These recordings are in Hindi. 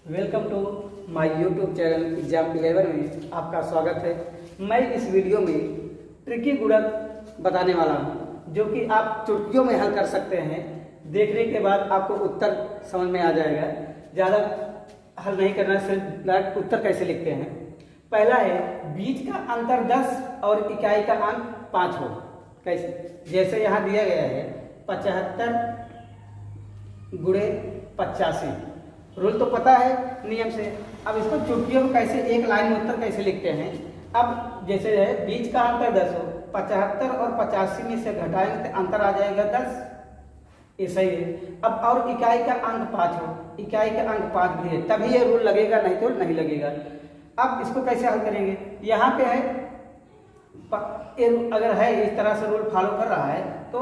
Welcome to my YouTube channel exam 11 में आपका स्वागत है। मैं इस वीडियो में ट्रिकी गुणक बताने वाला हूं, जो कि आप चुटकियों में हल कर सकते हैं। देखने के बाद आपको उत्तर समझ में आ जाएगा। ज़्यादा हल नहीं करना, सिर्फ डायरेक्ट उत्तर कैसे लिखते हैं। पहला है, बीच का अंतर 10 और इकाई का अंक 5 हो। कैसे? जैसे यहाँ दिया गया है 75 गुणे 85। रूल तो पता है नियम से। अब इसको चुटकियों में कैसे एक लाइन में उत्तर कैसे लिखते हैं। अब जैसे है, बीच का अंतर 10 हो, 75 और 85 में से घटाएंगे तो अंतर आ जाएगा 10। ऐसा ही है। अब और इकाई का अंक 5 हो, इकाई का अंक 5 भी है, तभी ये रूल लगेगा, नहीं तो नहीं लगेगा। अब इसको कैसे हल करेंगे। यहाँ पे है, अगर है इस तरह से रूल फॉलो कर रहा है तो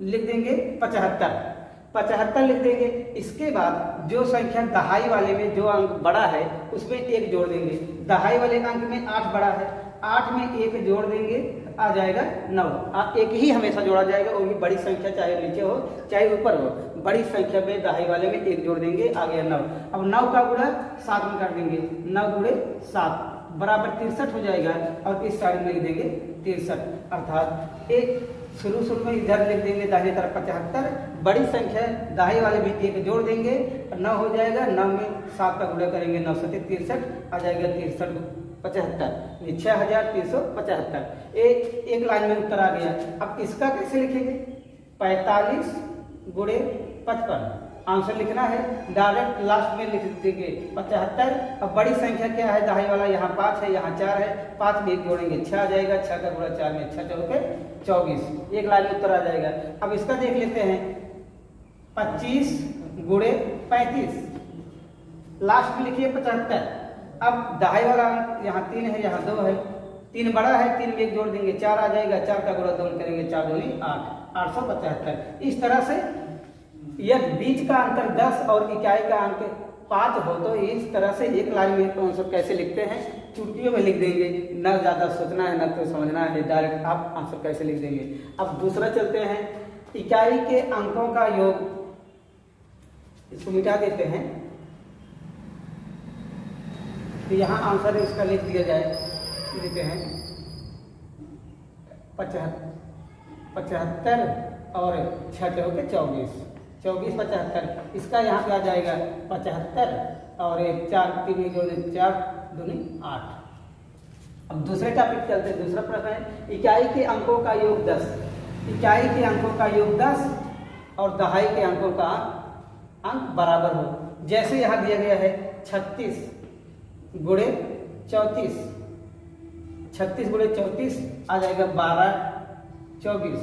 लिख देंगे 75 लिख देंगे। इसके बाद जो संख्या दहाई वाले में जो अंक बड़ा है उसमें 1 जोड़ देंगे। दहाई वाले अंक में 8 बड़ा है, 8 में 1 जोड़ देंगे, आ जाएगा 9। एक ही हमेशा जोड़ा जाएगा, और ये बड़ी संख्या चाहे नीचे हो चाहे ऊपर हो, बड़ी संख्या में दहाई वाले में 1 जोड़ देंगे, आ गया 9। अब 9 का गुणा 7 में कर देंगे, 9 गुणे 7 बराबर 63 हो जाएगा। और इस साइड में लिख देंगे 63, अर्थात एक शुरू में इधर लिख देंगे दाहिने तरफ 75, बड़ी संख्या दाहिने वाले में 1 जोड़ देंगे, 9 हो जाएगा। 9 में 7 का गुणा करेंगे, 9 7 63 आ जाएगा 63 75, 6375। एक लाइन में उत्तर आ गया। अब इसका कैसे लिखेंगे। 45 गुणे 55 आंसर लिखना है। डायरेक्ट लास्ट में लिख देंगे 75। अब बड़ी संख्या क्या है, दाहिने वाला यहाँ 5 है, यहाँ 4 है, 5 में 1 जोड़ेंगे, 6 आ जाएगा। 6 का गुणा 4 में 6 चौके 24, एक लाइन में उत्तर आ जाएगा। अब इसका देख लेते हैं, 25 गुणे 35 लास्ट में लिखिए 75। अब दहाई वाला यहाँ 3 है, यहाँ 2 है, 3 बड़ा है, 3 में 1 जोड़ देंगे, 4 आ जाएगा। 4 का गुणा 2 करेंगे, 4 दूनी 8, 875। इस तरह से यदि बीच का अंतर 10 और इकाई का अंक 5 हो तो इस तरह से एक लाइन में आंसर कैसे लिखते हैं, चुटकियों में लिख देंगे। न ज़्यादा सोचना है, न तो समझना है, डायरेक्ट आप आंसर कैसे लिख देंगे। अब दूसरा चलते हैं, इकाई के अंकों का योग। इसको मिटा देते हैं, तो यहाँ आंसर इसका लिख दिया जाए। देते हैं 75 और 6 चौके 24, 24 75। इसका यहाँ पे आ जाएगा 75 और 4 3 में जोड़ 4 दूनी 8। अब दूसरे टॉपिक चलते हैं। दूसरा प्रश्न है, इकाई के अंकों का योग 10। इकाई के अंकों का योग 10 और दहाई के अंकों का अंक बराबर हो। जैसे यहाँ दिया गया है 36 गुणे 34, 36 गुणे 34 आ जाएगा 12 24।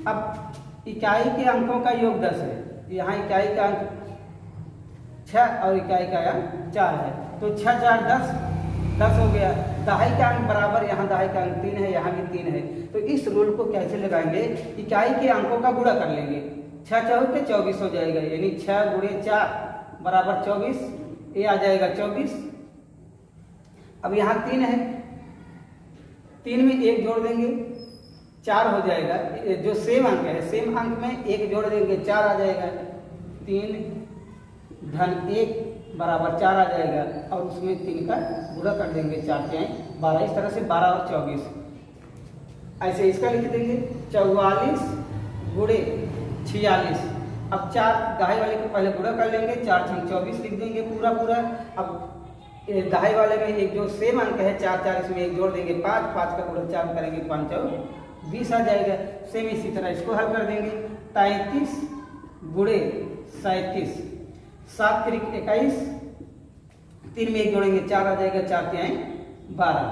अब इकाई के अंकों का योग 10 है, यहाँ इकाई का अंक 6 और इकाई का अंक 4 है, तो 6 4 10 हो गया। दहाई का अंक बराबर, यहाँ दहाई का अंक 3 है, यहाँ भी 3 है, तो इस रूल को कैसे लगाएंगे। इकाई के अंकों का गुणा कर लेंगे, 6 चौके 24 हो जाएगा, यानी 6 गुणे 4 बराबर 24, ये आ जाएगा 24। अब यहाँ 3 है, 3 में 1 जोड़ देंगे, 4 हो जाएगा। जो सेम अंक है, सेम अंक में 1 जोड़ देंगे, 4 आ जाएगा। 3 धन 1 बराबर 4 आ जाएगा, और उसमें 3 का गुणा कर देंगे, 4 के 12। इस तरह से 12 और 24 ऐसे इसका लिख देंगे 44 गुणे 46। अब 4 दहाई वाले को पहले गुणा कर लेंगे, 4 छंग 24 लिख देंगे पूरा। अब दहाई वाले में एक जो सेम अंक है 4 4, इसमें 1 जोड़ देंगे, 5 5 का गुणा 4 करेंगे, 5 चौक 20 आ जाएगा। सेम इसी तरह इसको हल कर देंगे, 33 गुणे 37, 7 त्रिक 21, 3 में 1 जोड़ेंगे, 4 आ जाएगा, 4 के 12।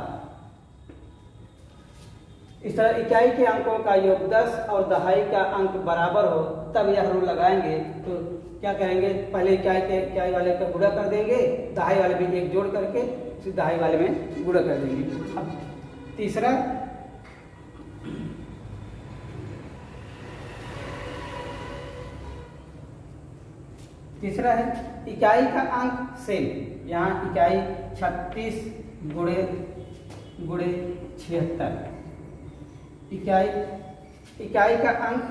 इस तरह इकाई के अंकों का योग 10 और दहाई का अंक बराबर हो, तब यह रूल लगाएंगे। तो क्या करेंगे, पहले इकाई वाले का गुणा कर देंगे, दहाई वाले में 1 जोड़ करके फिर दहाई वाले में गुणा कर देंगे। अब तीसरा है, इकाई का अंक सेम। यहाँ इकाई 36 गुणे 76, इकाई का अंक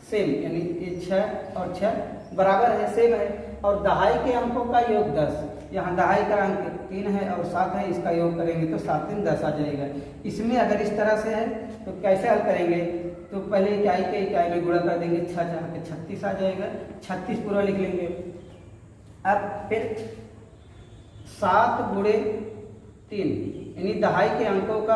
सेम, यानी ये 6 और 6 बराबर है, सेम है। और दहाई के अंकों का योग 10। यहाँ दहाई का अंक 3 है और 7 है, इसका योग करेंगे तो 7 3 10 आ जाएगा। इसमें अगर इस तरह से है तो कैसे हल करेंगे, तो पहले इकाई के इकाई में गुणा कर देंगे, 6 4 के 36 आ जाएगा, 36 पूरा लिख लेंगे। अब फिर 7 गुणे 3 यानी दहाई के अंकों का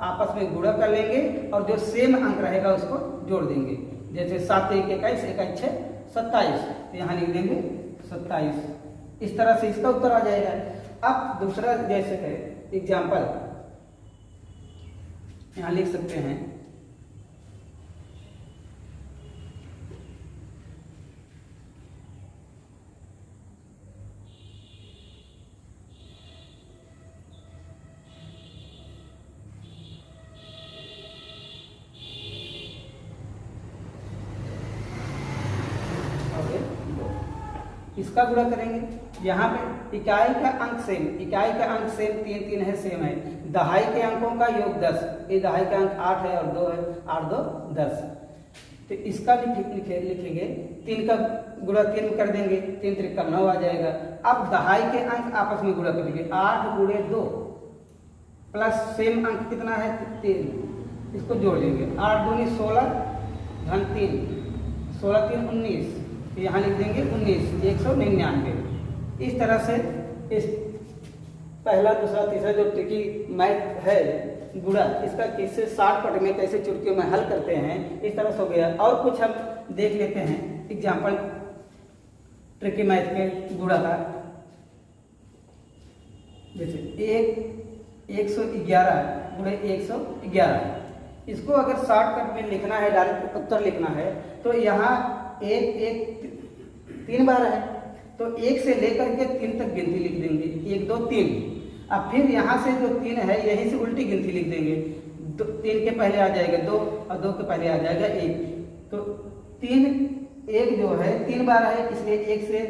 आपस में गुणा कर लेंगे और जो सेम अंक रहेगा उसको जोड़ देंगे। जैसे 7 1 21 1 6 27, तो यहाँ लिख देंगे 27। इस तरह से इसका उत्तर आ जाएगा। अब दूसरा जैसे है एग्जाम्पल यहाँ लिख सकते हैं, इसका गुणा करेंगे। यहाँ पे इकाई का अंक सेम, इकाई का अंक सेम 3 3 है, सेम है। दहाई के अंकों का योग 10, ये दहाई का अंक 8 है और 2 है, 8 2 10। तो इसका लिखेंगे 3 का गुणा 3 कर देंगे, 3 3 9 आ जाएगा। अब दहाई के अंक आपस में गुणा करेंगे, 8 गुणे 2 प्लस सेम अंक कितना है 3, इसको जोड़ देंगे, 8 दूनी 16 धन 3, 16 3 19, यहाँ लिख देंगे 19 199। इस तरह से इस पहला दूसरा तीसरा जो ट्रिकी मैथ है गुणा, इसका कैसे 60 पट में कैसे चुटकियों में हल करते हैं, इस तरह से हो गया। और कुछ हम देख लेते हैं एग्जाम्पल ट्रिकी मैथ के गुणा का। जैसे 111 गुणे 111, इसको अगर 60 पट में लिखना है, डायरेक्ट उत्तर लिखना है, तो यहाँ 1 3 बार है, तो 1 से लेकर के 3 तक गिनती लिख देंगे, 1 2 3। अब फिर यहाँ से जो 3 है यहीं से उल्टी गिनती लिख देंगे, 3 के पहले आ जाएगा 2 और 2 के पहले आ जाएगा 1, तो 3 1 जो है 3 बार है, इसलिए 1 से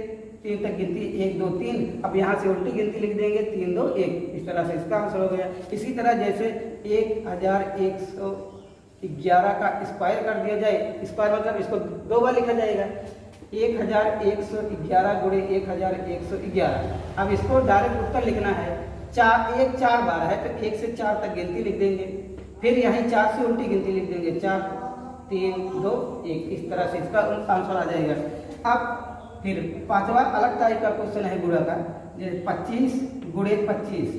3 तक गिनती 1 2 3। अब यहाँ से उल्टी गिनती लिख देंगे 3 2 1। इस तरह से इसका आंसर हो गया। इसी तरह जैसे 1111 का स्क्वायर कर दिया जाए, स्क्वायर मतलब इसको 2 बार लिखा जाएगा, 1111 गुणे 1111। अब इसको डायरेक्ट उत्तर लिखना है, 4 बार है तो 1 से 4 तक गिनती लिख देंगे, फिर यहीं 4 से उल्टी गिनती लिख देंगे, 4 3 2 1। इस तरह से इसका आंसर आ जाएगा। अब फिर 5वां अलग टाइप का क्वेश्चन है गुणा का, जैसे 25 गुणे 25।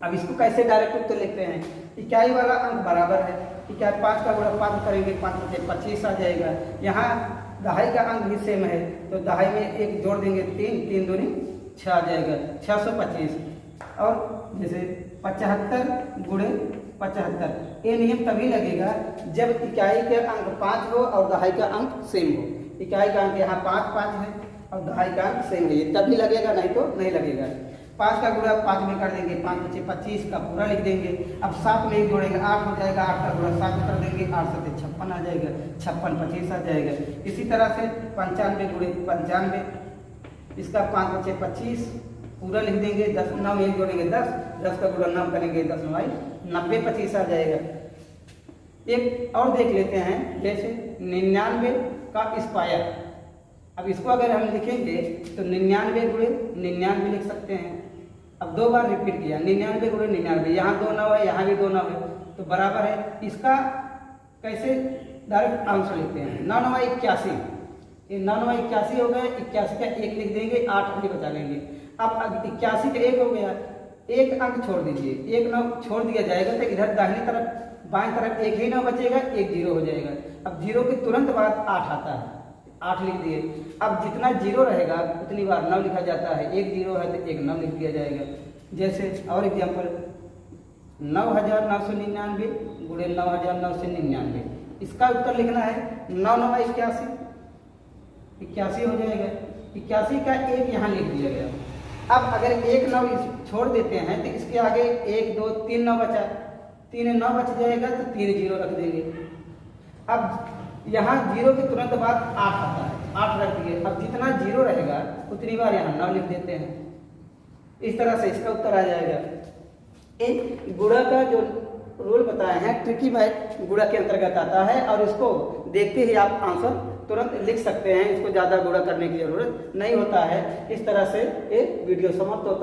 अब इसको कैसे डायरेक्ट उत्तर लिखते हैं, इकाई वाला अंक बराबर है, इकाई 5 का गुणा 5 करेंगे, 5 से 25 आ जाएगा। यहाँ दहाई का अंक भी सेम है, तो दहाई में 1 जोड़ देंगे, 3 3 दूनी 6 आ जाएगा, 625। और जैसे 75 गुणे 75, ये नियम तभी लगेगा जब इकाई के अंक 5 हो और दहाई का अंक सेम हो। इकाई का अंक यहाँ 5 5 है और दहाई का अंक सेम है, ये तभी लगेगा, नहीं तो नहीं लगेगा। 5 का गुणा 5 में कर देंगे, 5 5 25 का पूरा लिख देंगे। अब 7 में 1 जोड़ेंगे, 8 हो जाएगा, 8 का गुणा 7 में कर देंगे, 8 7 56 आ जाएगा, 56 25 आ जाएगा। इसी तरह से 95 गुणे 95, इसका 5 5 25 पूरा लिख देंगे, 10 9 1 जोड़ेंगे 10, 10 का गुणा 9 करेंगे, 10 9 90 25 आ जाएगा। एक और देख लेते हैं, जैसे 99 का स्क्वायर। अब इसको अगर हम लिखेंगे तो 99 गुणे 99 लिख सकते हैं। अब 2 बार रिपीट किया, 99 गुणे 99, यहाँ 2 9 है, यहाँ भी 2 9 है, तो बराबर है। इसका कैसे डायरेक्ट आंसर लिखते हैं, 9 9 81, ये 9 9 81 हो गए, 81 का 1 लिख देंगे, 8 आगे बचा लेंगे। अब 81 का 1 हो गया, 1 अंक छोड़ दीजिए, 1 9 छोड़ दिया जाएगा तो इधर दाहिनी तरफ बाएं तरफ 1 ही 9 बचेगा, 1 0 हो जाएगा। अब 0 के तुरंत बाद 8 आता है, 8 लिख दिए। अब जितना 0 रहेगा उतनी बार 9 लिखा जाता है, 1 0 है तो 1 9 लिख दिया जाएगा। जैसे और एग्जाम्पल 9999 गुणे 9999, इसका उत्तर लिखना है 9 9 81, 81 हो जाएगा। 81 का 1 यहाँ लिख दिया गया। अब अगर 1 9 छोड़ देते हैं तो इसके आगे 1 2 3 9 बचा, 3 9 बच जाएगा तो 3 0 रख देंगे। अब यहाँ 0 के तुरंत बाद 8 आता है, 8 रख दिए। अब जितना 0 रहेगा उतनी बार यहाँ 9 लिख देते हैं। इस तरह से इसका उत्तर आ जाएगा। एक गुणा का जो रूल बताए हैं ट्रिकी मैथ गुणा के अंतर्गत आता है और इसको देखते ही आप आंसर तुरंत लिख सकते हैं, इसको ज़्यादा गुणा करने की जरूरत नहीं होता है। इस तरह से ये वीडियो समाप्त होता है।